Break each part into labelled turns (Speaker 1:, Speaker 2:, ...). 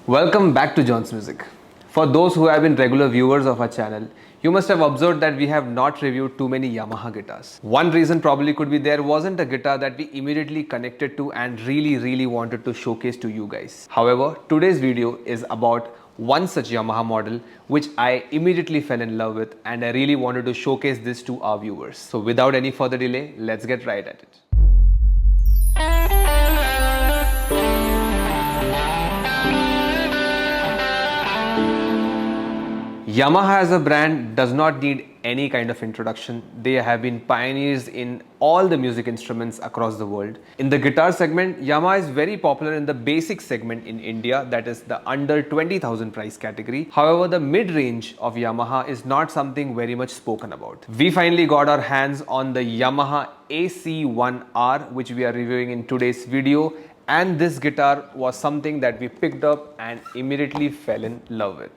Speaker 1: Welcome back to John's Music. For those who have been regular viewers of our channel, you must have observed that we have not reviewed too many Yamaha guitars. One reason probably could be there wasn't a guitar that we immediately connected to and really wanted to showcase to you guys. However, today's video is about one such Yamaha model which I immediately fell in love with, and I really wanted to showcase this to our viewers. So without any further delay, let's get right at it. Yamaha as a brand does not need any kind of introduction. They have been pioneers in all the music instruments across the world. In the guitar segment, Yamaha is very popular in the basic segment in India, that is the under 20,000 price category. However, the mid-range of Yamaha is not something very much spoken about. We finally got our hands on the Yamaha AC1R, which we are reviewing in today's video. And this guitar was something that we picked up and immediately fell in love with.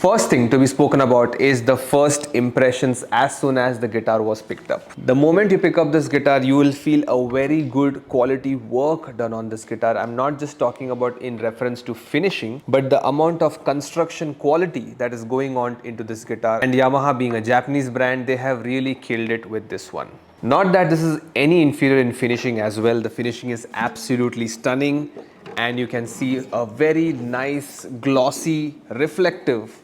Speaker 1: First thing to be spoken about is the first impressions as soon as the guitar was picked up. The moment you pick up this guitar, you will feel a very good quality work done on this guitar. I'm not just talking about in reference to finishing, but the amount of construction quality that is going on into this guitar. And Yamaha being a Japanese brand, they have really killed it with this one. Not that this is any inferior in finishing as well. The finishing is absolutely stunning, and you can see a very nice, glossy, reflective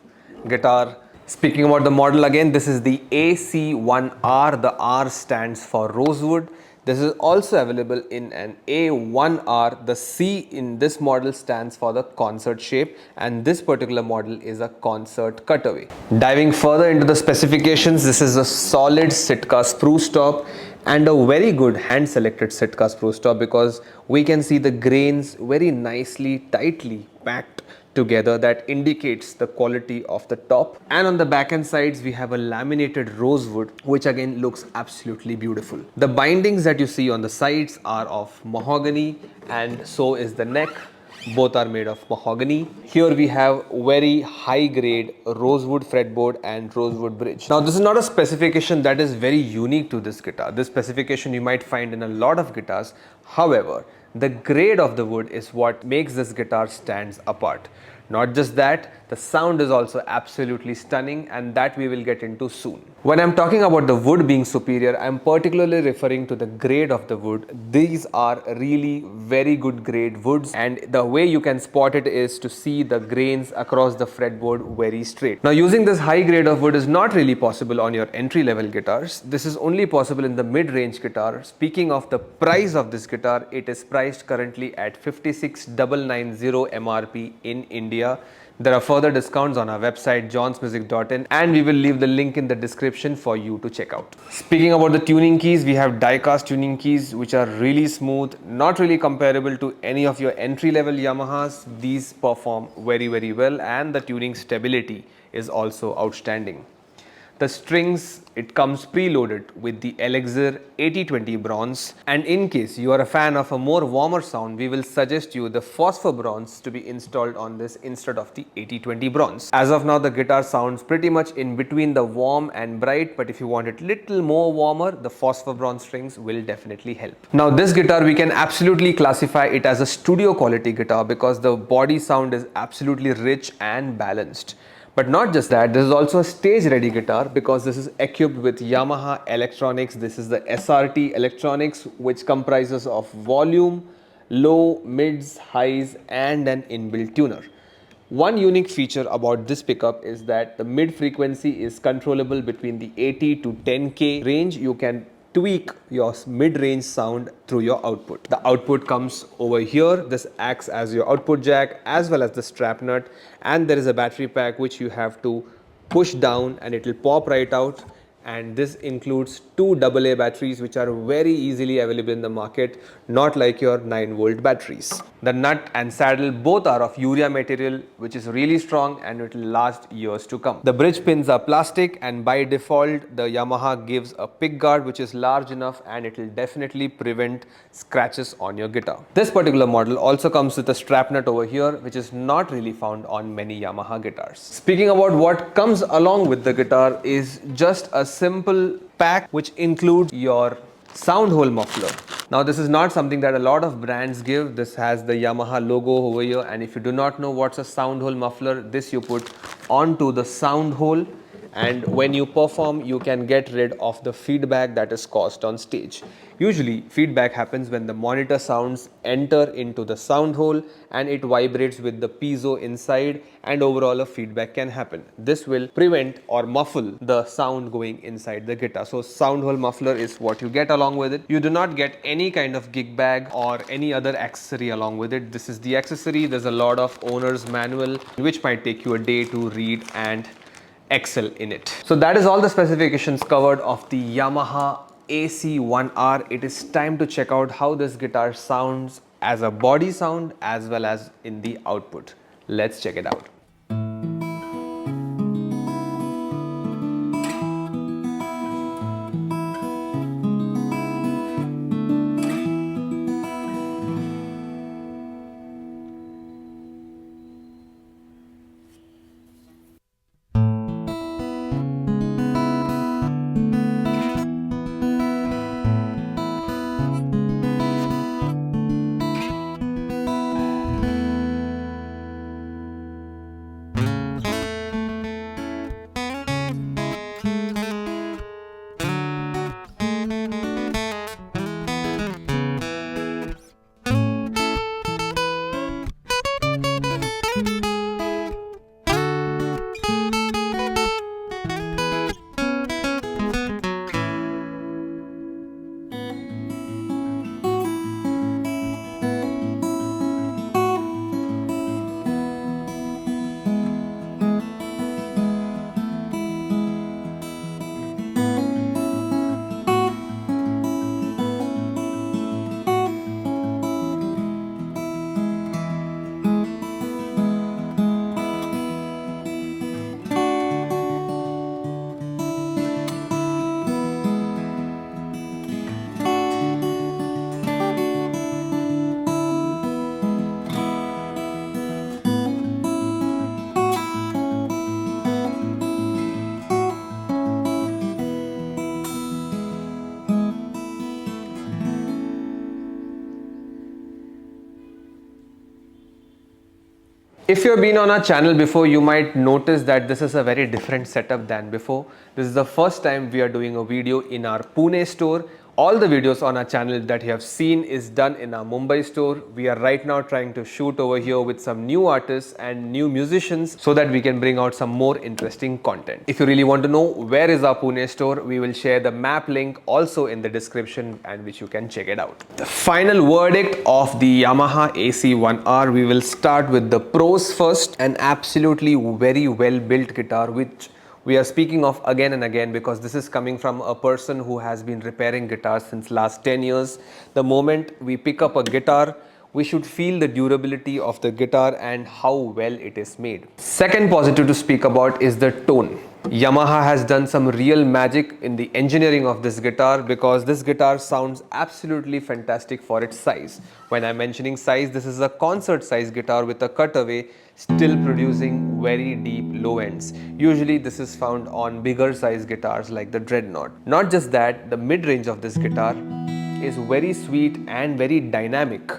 Speaker 1: guitar. Speaking about the model again, this is the AC1R. The R stands for rosewood. This is also available in an A1R. The C in this model stands for the concert shape, and this particular model is a concert cutaway. Diving further into the specifications, this is a solid Sitka spruce top and a very good hand selected Sitka spruce top, because we can see the grains very nicely tightly packed together. That indicates the quality of the top. And on the back end sides, we have a laminated rosewood, which again looks absolutely beautiful. The bindings that you see on the sides are of mahogany, and so is the neck. Both are made of mahogany. Here we have very high grade rosewood fretboard and rosewood bridge. Now this is not a specification that is very unique to this guitar. This specification you might find in a lot of guitars. However, the grade of the wood is what makes this guitar stands apart. Not just that, the sound is also absolutely stunning, and that we will get into soon. When I'm talking about the wood being superior, I'm particularly referring to the grade of the wood. These are really very good grade woods, and the way you can spot it is to see the grains across the fretboard very straight. Now using this high grade of wood is not really possible on your entry level guitars. This is only possible in the mid-range guitar. Speaking of the price of this guitar, it is priced currently at 56,990 MRP in India. There are further discounts on our website johnsmusic.in, and we will leave the link in the description for you to check out. Speaking about the tuning keys, we have die-cast tuning keys which are really smooth, not really comparable to any of your entry-level Yamahas. These perform very well, and the tuning stability is also outstanding. The strings, it comes preloaded with the Elixir 8020 bronze, and in case you are a fan of a more warmer sound, we will suggest you the phosphor bronze to be installed on this instead of the 8020 bronze. As of now, the guitar sounds pretty much in between the warm and bright, but if you want it little more warmer, the phosphor bronze strings will definitely help. Now this guitar, we can absolutely classify it as a studio quality guitar because the body sound is absolutely rich and balanced. But not just that, this is also a stage ready guitar because this is equipped with Yamaha electronics. This is the SRT electronics, which comprises of volume, low, mids, highs, and an inbuilt tuner. One unique feature about this pickup is that the mid frequency is controllable between the 80 to 10K range. You can tweak your mid-range sound through your output. The output comes over here. This acts as your output jack as well as the strap nut, and there is a battery pack which you have to push down and it will pop right out. and this includes two AA batteries which are very easily available in the market, not like your 9-volt batteries. The nut and saddle both are of urea material which is really strong and it will last years to come. The bridge pins are plastic, and by default the Yamaha gives a pick guard which is large enough and it will definitely prevent scratches on your guitar. This particular model also comes with a strap nut over here which is not really found on many Yamaha guitars. Speaking about what comes along with the guitar is just a simple pack which includes your sound hole muffler. Now this is not something that a lot of brands give. This has the Yamaha logo over here, and if you do not know what's a sound hole muffler, this you put onto the sound hole, and when you perform you can get rid of the feedback that is caused on stage. Usually feedback happens when the monitor sounds enter into the sound hole and it vibrates with the piezo inside, and overall a feedback can happen. This will prevent or muffle the sound going inside the guitar. So sound hole muffler is what you get along with it. You do not get any kind of gig bag or any other accessory along with it. This is the accessory. There's a lot of owner's manual which might take you a day to read and excel in it. So that is all the specifications covered of the Yamaha AC1R. It is time to check out how this guitar sounds as a body sound as well as in the output. Let's check it out. If you've been on our channel before, you might notice that this is a very different setup than before. This is the first time we are doing a video in our Pune store. All the videos on our channel that you have seen is done in our Mumbai store. We are right now trying to shoot over here with some new artists and new musicians so that we can bring out some more interesting content. If you really want to know where is our Pune store, we will share the map link also in the description, and which you can check it out. The final verdict of the Yamaha AC1R, we will start with the pros first. An absolutely very well built guitar which we are speaking of again and again because this is coming from a person who has been repairing guitars since last 10 years. The moment we pick up a guitar, we should feel the durability of the guitar and how well it is made. Second positive to speak about is the tone. Yamaha has done some real magic in the engineering of this guitar because this guitar sounds absolutely fantastic for its size. When I'm mentioning size, this is a concert size guitar with a cutaway, still producing very deep low ends. Usually this is found on bigger size guitars like the Dreadnought. Not just that, the mid-range of this guitar is very sweet and very dynamic.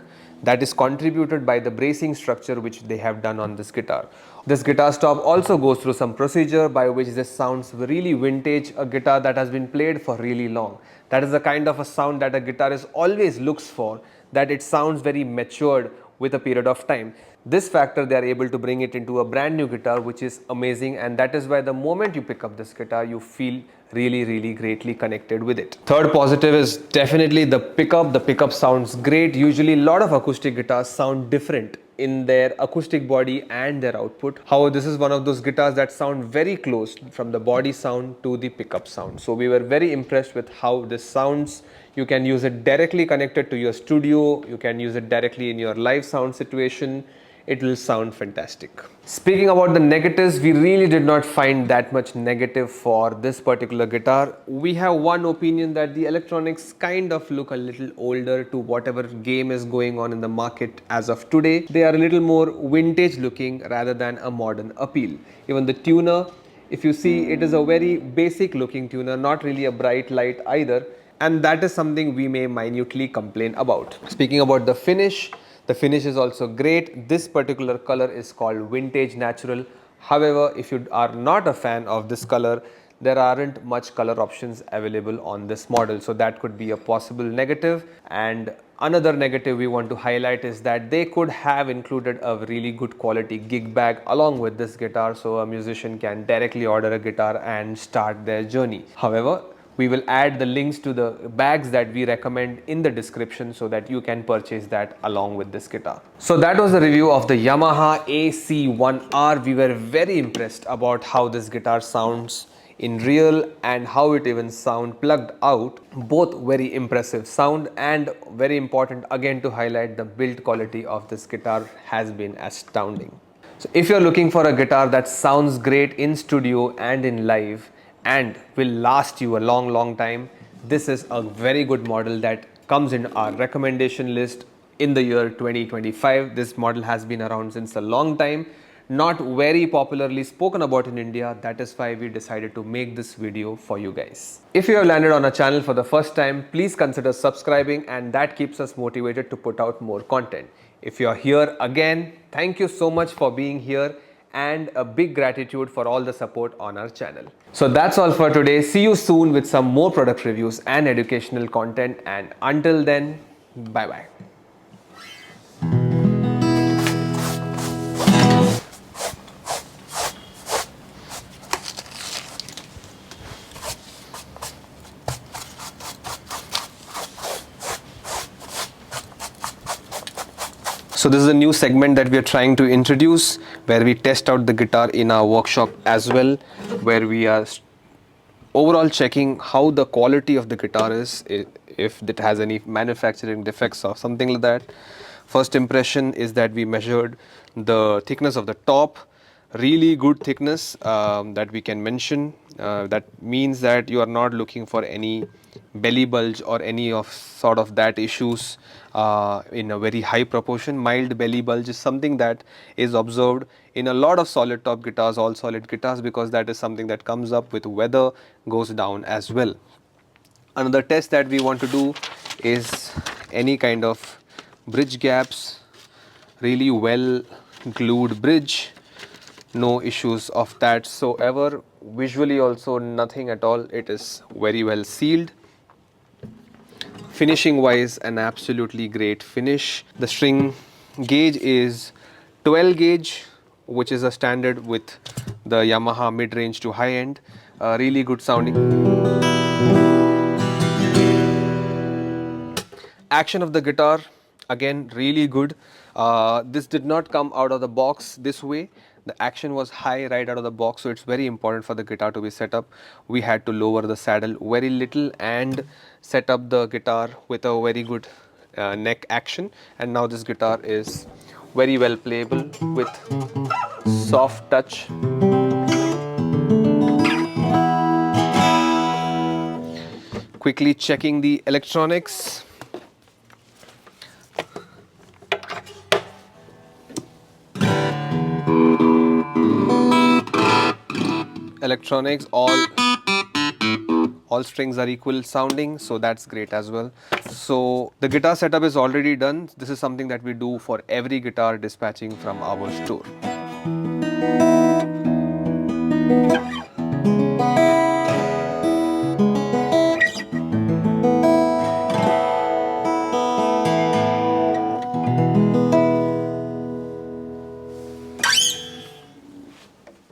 Speaker 1: That is contributed by the bracing structure which they have done on this guitar. This guitar stop also goes through some procedure by which this sounds really vintage, a guitar that has been played for really long. That is the kind of a sound that a guitarist always looks for, that it sounds very matured with a period of time. This factor they are able to bring it into a brand new guitar, which is amazing, and that is why the moment you pick up this guitar you feel really greatly connected with it. Third positive is definitely the pickup. The pickup sounds great. Usually a lot of acoustic guitars sound different in their acoustic body and their output. However, this is one of those guitars that sound very close from the body sound to the pickup sound. So we were very impressed with how this sounds. You can use it directly connected to your studio. You can use it directly in your live sound situation. It will sound fantastic. Speaking about the negatives, we really did not find that much negative for this particular guitar. We have one opinion that the electronics kind of look a little older to whatever game is going on in the market as of today. They are a little more vintage looking rather than a modern appeal. Even the tuner, if you see, it is a very basic looking tuner, not really a bright light either. And that is something we may minutely complain about. Speaking about the finish is also great. This particular color is called Vintage Natural. However, if you are not a fan of this color, there aren't much color options available on this model. So that could be a possible negative. And another negative we want to highlight is that they could have included a really good quality gig bag along with this guitar, so a musician can directly order a guitar and start their journey. However, we will add the links to the bags that we recommend in the description so that you can purchase that along with this guitar. So that was the review of the Yamaha AC1R. We were very impressed about how this guitar sounds in real and how it even sound plugged out. Both very impressive sound, and very important again to highlight, the build quality of this guitar has been astounding. So if you're looking for a guitar that sounds great in studio and in live and will last you a long time, this is a very good model that comes in our recommendation list in the year 2025. This model has been around since a long time, not very popularly spoken about in India. That is why we decided to make this video for you guys. If you have landed on our channel for the first time, please consider subscribing, and that keeps us motivated to put out more content. If you are here again, thank you so much for being here, and a big gratitude for all the support on our channel. So that's all for today. See you soon with some more product reviews and educational content, and until then, bye bye. So this is a new segment that we are trying to introduce, where we test out the guitar in our workshop as well, where we are overall checking how the quality of the guitar is, if it has any manufacturing defects or something like that. First impression is that we measured the thickness of the top, really good thickness that we can mention. That means that you are not looking for any belly bulge or any of sort of that issues in a very high proportion. Mild belly bulge is something that is observed in a lot of solid top guitars, all solid guitars, because that is something that comes up with weather, goes down as well. Another test that we want to do is any kind of bridge gaps, really well glued bridge, no issues of that so ever. Visually also nothing at all, it is very well sealed. Finishing wise, an absolutely great finish. The string gauge is 12 gauge, which is a standard with the Yamaha mid-range to high-end. Really good sounding. Action of the guitar, again really good. This did not come out of the box this way. The action was high right out of the box, so it's very important for the guitar to be set up. We had to lower the saddle very little and set up the guitar with a very good neck action, and now this guitar is very well playable with soft touch. Quickly checking the electronics. Electronics, all strings are equal sounding, so that's great as well. So the guitar setup is already done. This is something that we do for every guitar dispatching from our store.